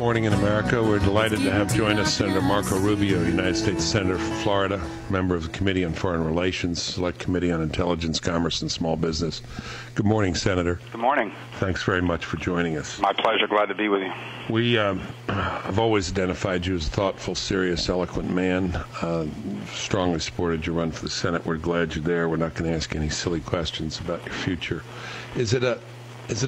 Morning in America. We're delighted to have join us Senator Marco Rubio, United States Senator from Florida, member of the Committee on Foreign Relations, Select Committee on Intelligence, Commerce, and Small Business. Good morning, Senator. Good morning. Thanks very much for joining us. My pleasure. Glad to be with you. We have always identified you as a thoughtful, serious, eloquent man. Strongly supported your run for the Senate. We're glad you're there. We're not going to ask any silly questions about your future. Is it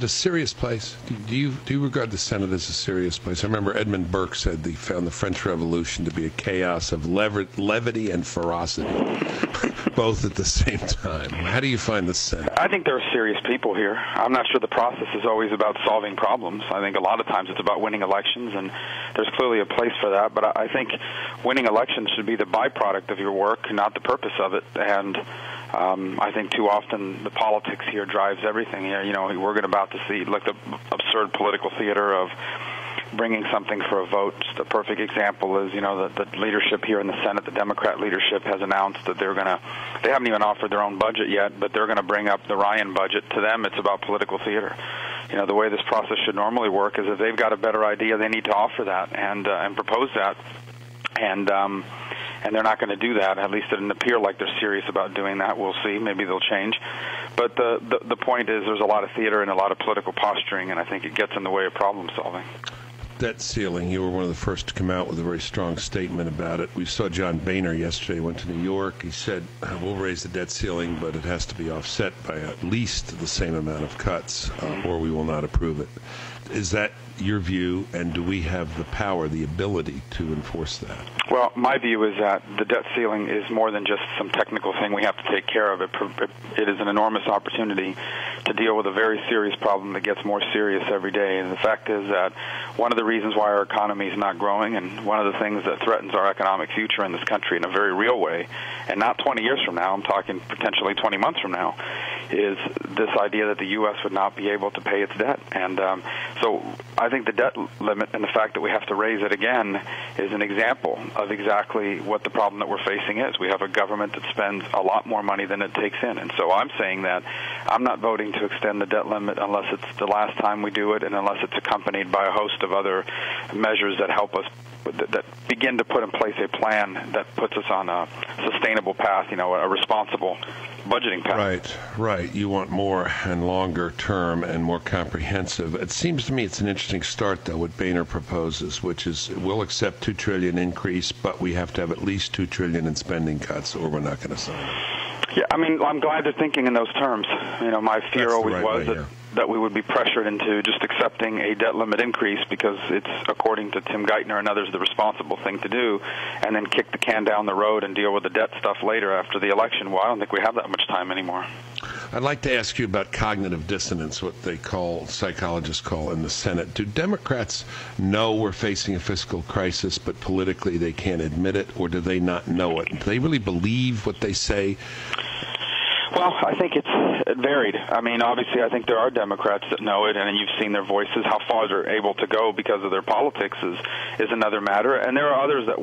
a serious place? Do you regard the Senate as a serious place? I remember Edmund Burke said he found the French Revolution to be a chaos of levity and ferocity, both at the same time. How do you find the Senate? I think there are serious people here. I'm not sure the process is always about solving problems. I think a lot of times it's about winning elections, and there's clearly a place for that. But I think winning elections should be the byproduct of your work, not the purpose of it. And I think too often the politics here drives everything here. You know, we're about to see like the absurd political theater of bringing something for a vote. Just a perfect example is, you know, the leadership here in the Senate, the Democrat leadership has announced that they haven't even offered their own budget yet, but they're going to bring up the Ryan budget. To them, it's about political theater. You know, the way this process should normally work is if they've got a better idea, they need to offer that and propose that. And they're not going to do that. At least it doesn't appear like they're serious about doing that. We'll see. Maybe they'll change. But the point is there's a lot of theater and a lot of political posturing, and I think it gets in the way of problem solving. Debt ceiling, you were one of the first to come out with a very strong statement about it. We saw John Boehner yesterday, went to New York. He said, we'll raise the debt ceiling, but it has to be offset by at least the same amount of cuts, or we will not approve it. Is that your view, and do we have the power, the ability to enforce that? Well, my view is that the debt ceiling is more than just some technical thing we have to take care of. It is an enormous opportunity to deal with a very serious problem that gets more serious every day. And the fact is that one of the reasons why our economy is not growing, and one of the things that threatens our economic future in this country in a very real way, and not 20 years from now, I'm talking potentially 20 months from now, is this idea that the U.S. would not be able to pay its debt. And so I think the debt limit and the fact that we have to raise it again is an example of exactly what the problem that we're facing is. We have a government that spends a lot more money than it takes in. And so I'm saying that I'm not voting to extend the debt limit unless it's the last time we do it and unless it's accompanied by a host of other measures that help us, that begin to put in place a plan that puts us on a sustainable path, you know, a responsible budgeting path. Right. You want more and longer term and more comprehensive. It seems to me it's an interesting start, though, what Boehner proposes, which is we'll accept $2 trillion increase, but we have to have at least $2 trillion in spending cuts, or we're not going to sign it. Yeah, I mean, I'm glad they're thinking in those terms. You know, my fear always was that we would be pressured into just accepting a debt limit increase because it's, according to Tim Geithner and others, the responsible thing to do, and then kick the can down the road and deal with the debt stuff later after the election. Well, I don't think we have that much time anymore. I'd like to ask you about cognitive dissonance, what they call, psychologists call in the Senate. Do Democrats know we're facing a fiscal crisis, but politically they can't admit it, or do they not know it? Do they really believe what they say? Well, I think it's varied. I mean, obviously, I think there are Democrats that know it, and you've seen their voices. How far they're able to go because of their politics is another matter. And there are others that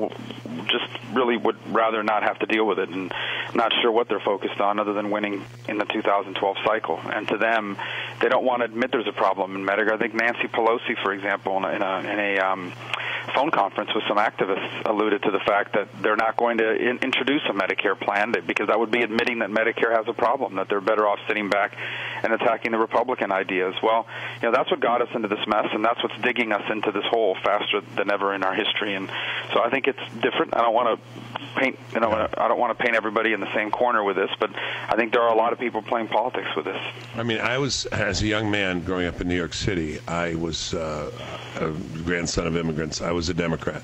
just really would rather not have to deal with it and not sure what they're focused on other than winning in the 2012 cycle. And to them, they don't want to admit there's a problem in Medicare. I think Nancy Pelosi, for example, in a phone conference with some activists alluded to the fact that they're not going to introduce a Medicare plan because that would be admitting that Medicare has a problem, that they're better off sitting back and attacking the Republican ideas. Well, you know, that's what got us into this mess, and that's what's digging us into this hole faster than ever in our history. And so I think it's different. I don't want to paint, I don't want to paint everybody in the same corner with this, but I think there are a lot of people playing politics with this. I mean, I was, as a young man growing up in New York City, I was a grandson of immigrants. I was a Democrat.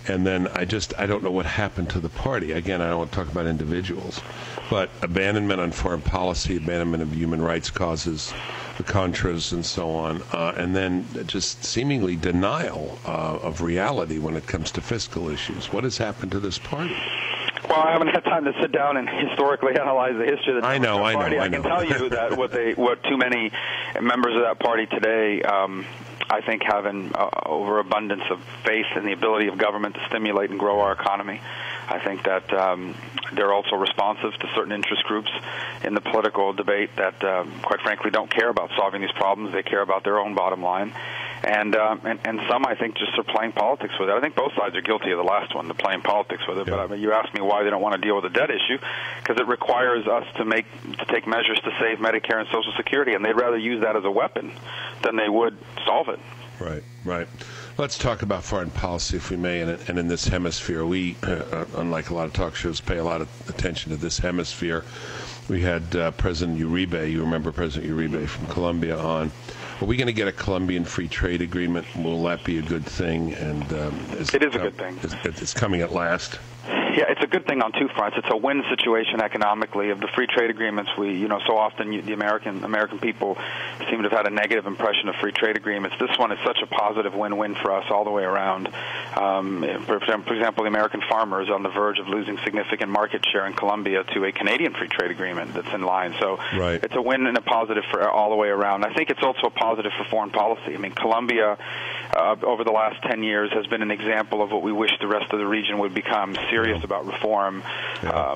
And then I don't know what happened to the party. Again, I don't want to talk about individuals, but abandonment on foreign policy, abandonment of human rights causes, the Contras and so on, and then just seemingly denial of reality when it comes to fiscal issues. What has happened to this party? Well, I haven't had time to sit down and historically analyze the history of the Democrat Party. I can tell you that what too many members of that party today I think have an overabundance of faith in the ability of government to stimulate and grow our economy. I think that they're also responsive to certain interest groups in the political debate that, quite frankly, don't care about solving these problems. They care about their own bottom line. and some, I think, just are playing politics with it. I think both sides are guilty of the last one, the playing politics with it. Yeah. But I mean, you asked me why they don't want to deal with the debt issue, because it requires us to take measures to save Medicare and Social Security, and they'd rather use that as a weapon than they would solve it. Right, right. Let's talk about foreign policy, if we may, and in this hemisphere. We, unlike a lot of talk shows, pay a lot of attention to this hemisphere. We had President Uribe, you remember President Uribe from Colombia, on. Are we going to get a Colombian free trade agreement? Will that be a good thing? And it is a good thing. It's coming at last. Yeah, it's a good thing on two fronts. It's a win situation economically. Of the free trade agreements, so often the American people seem to have had a negative impression of free trade agreements. This one is such a positive win-win for us all the way around. For example, the American farmer is on the verge of losing significant market share in Colombia to a Canadian free trade agreement that's in line. So right. It's a win and a positive for all the way around. I think it's also a positive for foreign policy. I mean, Colombia, over the last 10 years, has been an example of what we wish the rest of the region would become: serious about reform. Yeah.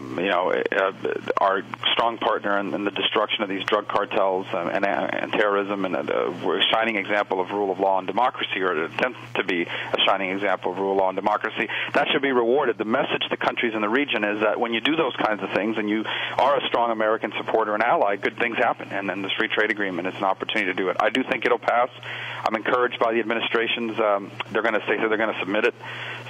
Our strong partner in the destruction of these drug cartels and terrorism, and we're a shining example of rule of law and democracy, or an attempt to be a shining example of rule of law and democracy. That should be rewarded. The message to countries in the region is that when you do those kinds of things and you are a strong American supporter and ally, good things happen. And then this free trade agreement is an opportunity to do it. I do think it'll pass. I'm encouraged by the administration's. They're going to say they're going to submit it.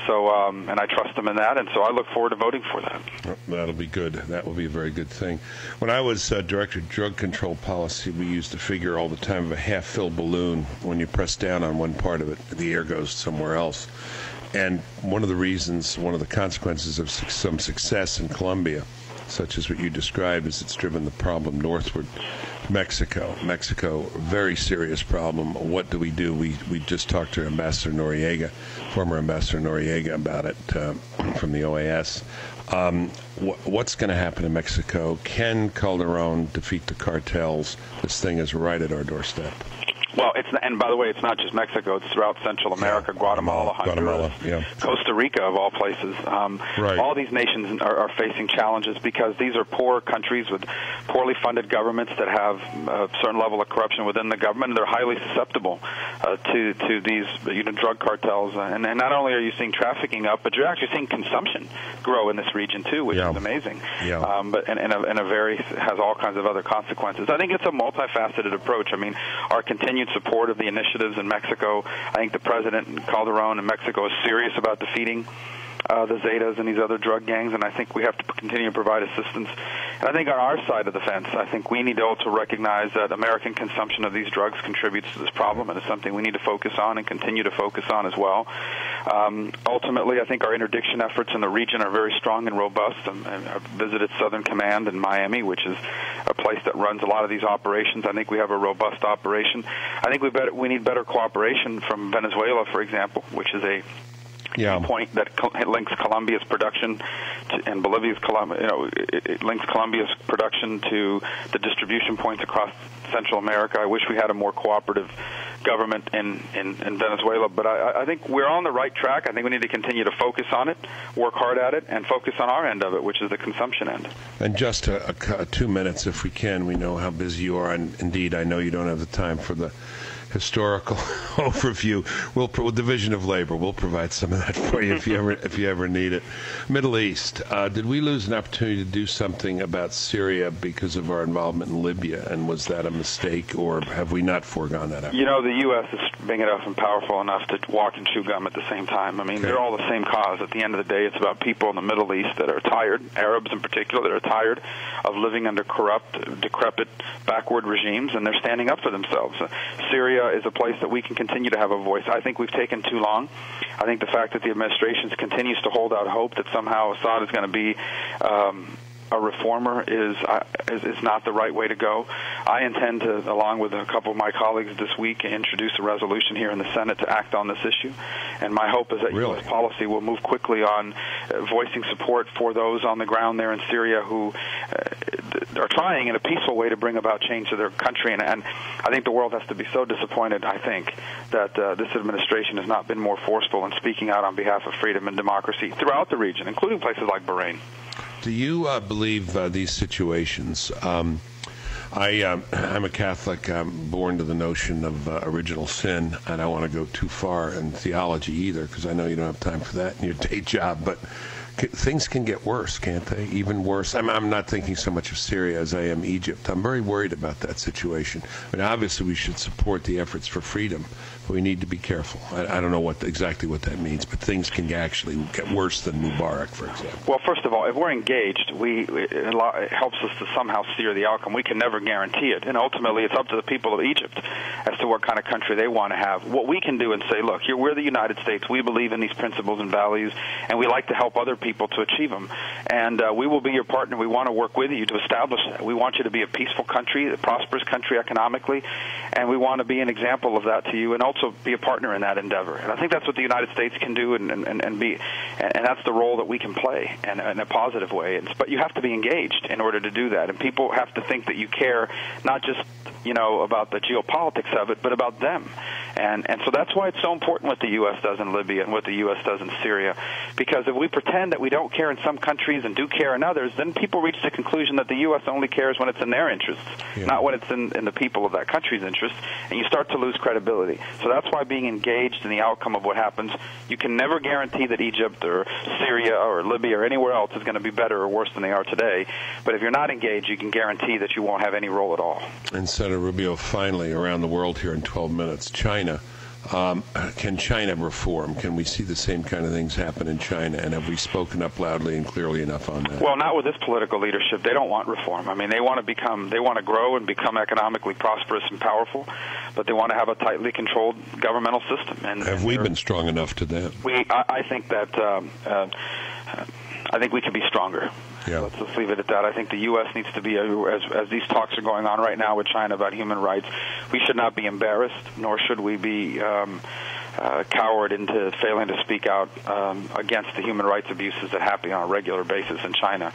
So, and I trust them in that, and so I look forward to voting for that. That'll be good. That will be a very good thing. When I was director of drug control policy, we used a figure all the time of a half-filled balloon. When you press down on one part of it, the air goes somewhere else. And one of the consequences of some success in Colombia, such as what you described, is it's driven the problem northward. Mexico, very serious problem. What do? We just talked to Ambassador Noriega, former Ambassador Noriega, about it from the OAS. What's going to happen in Mexico? Can Calderon defeat the cartels? This thing is right at our doorstep. Well, and by the way, it's not just Mexico. It's throughout Central America, Guatemala, Honduras, Costa Rica, of all places. Right. All these nations are facing challenges because these are poor countries with poorly funded governments that have a certain level of corruption within the government, and they're highly susceptible to these drug cartels. And not only are you seeing trafficking up, but you're actually seeing consumption grow in this region too, which is amazing. Yeah. But has all kinds of other consequences. I think it's a multifaceted approach. I mean, our continued support of the initiatives in Mexico. I think the President Calderon in Mexico is serious about defeating the Zetas and these other drug gangs, and I think we have to continue to provide assistance. And I think on our side of the fence, I think we need to also recognize that American consumption of these drugs contributes to this problem, and it's something we need to focus on and continue to focus on as well. Ultimately, I think our interdiction efforts in the region are very strong and robust. And I've visited Southern Command in Miami, which is a place that runs a lot of these operations. I think we have a robust operation. I think we need better cooperation from Venezuela, for example, which is a point that links Colombia's production and Bolivia's it links Colombia's production to the distribution points across Central America. I wish we had a more cooperative government in Venezuela, but I think we're on the right track. I think we need to continue to focus on it, work hard at it, and focus on our end of it, which is the consumption end. And just 2 minutes, if we can. We know how busy you are, and indeed, I know you don't have the time for the historical overview. Division of Labor, we'll provide some of that for you if you ever need it. Middle East, did we lose an opportunity to do something about Syria because of our involvement in Libya, and was that a mistake, or have we not foregone that effort? The U.S. is big enough and powerful enough to walk and chew gum at the same time. I mean, They're all the same cause. At the end of the day, it's about people in the Middle East that are tired, Arabs in particular, that are tired of living under corrupt, decrepit, backward regimes, and they're standing up for themselves. Syria is a place that we can continue to have a voice. I think we've taken too long. I think the fact that the administration continues to hold out hope that somehow Assad is going to be a reformer is not the right way to go. I intend to, along with a couple of my colleagues this week, introduce a resolution here in the Senate to act on this issue. And my hope is that U.S. policy will move quickly on voicing support for those on the ground there in Syria who are trying in a peaceful way to bring about change to their country. And I think the world has to be so disappointed, I think, that this administration has not been more forceful in speaking out on behalf of freedom and democracy throughout the region, including places like Bahrain. Do you believe these situations? I'm a Catholic. I'm born to the notion of original sin. I don't want to go too far in theology either, because I know you don't have time for that in your day job. But things can get worse, can't they? Even worse. I'm not thinking so much of Syria as I am Egypt. I'm very worried about that situation. I mean, obviously, we should support the efforts for freedom, but we need to be careful. I don't know exactly what that means, but things can actually get worse than Mubarak, for example. Well, first of all, if we're engaged, it helps us to somehow steer the outcome. We can never guarantee it, and ultimately, it's up to the people of Egypt as to what kind of country they want to have. What we can do and say, look, we're the United States. We believe in these principles and values, and we like to help other people to achieve them. And we will be your partner. We want to work with you to establish that. We want you to be a peaceful country, a prosperous country economically, and we want to be an example of that to you, and also be a partner in that endeavor. And I think that's what the United States can do, and that's the role that we can play in a positive way. But you have to be engaged in order to do that, and people have to think that you care not just about the geopolitics of it, but about them. And so that's why it's so important what the U.S. does in Libya and what the U.S. does in Syria. Because if we pretend that we don't care in some countries and do care in others, then people reach the conclusion that the U.S. only cares when it's in their interests, not when it's in the people of that country's interests, and you start to lose credibility. So that's why being engaged in the outcome of what happens, you can never guarantee that Egypt or Syria or Libya or anywhere else is going to be better or worse than they are today. But if you're not engaged, you can guarantee that you won't have any role at all. And Senator Rubio, finally, around the world here in 12 minutes, China. Can China reform? Can we see the same kind of things happen in China? And have we spoken up loudly and clearly enough on that? Well, not with this political leadership. They don't want reform. I mean, they want to grow and become economically prosperous and powerful, but they want to have a tightly controlled governmental system. And have we been strong enough to that? I think that I think we can be stronger. Yeah. Let's just leave it at that. I think the U.S. needs to be, as these talks are going on right now with China about human rights, we should not be embarrassed, nor should we be coward into failing to speak out against the human rights abuses that happen on a regular basis in China.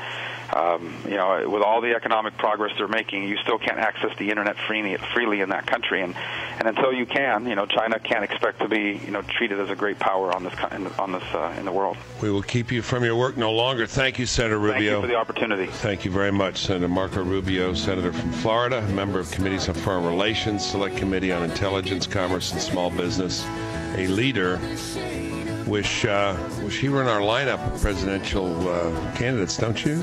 With all the economic progress they're making, you still can't access the internet freely in that country, and until you can, China can't expect to be treated as a great power in the world. We will keep you from your work no longer. Thank you, Senator Rubio. Thank you for the opportunity. Thank you very much, Senator Marco Rubio, Senator from Florida, member of Committees on Foreign Relations, Select Committee on Intelligence, Commerce, and Small Business, a leader. Wish he were in our lineup of presidential candidates, don't you?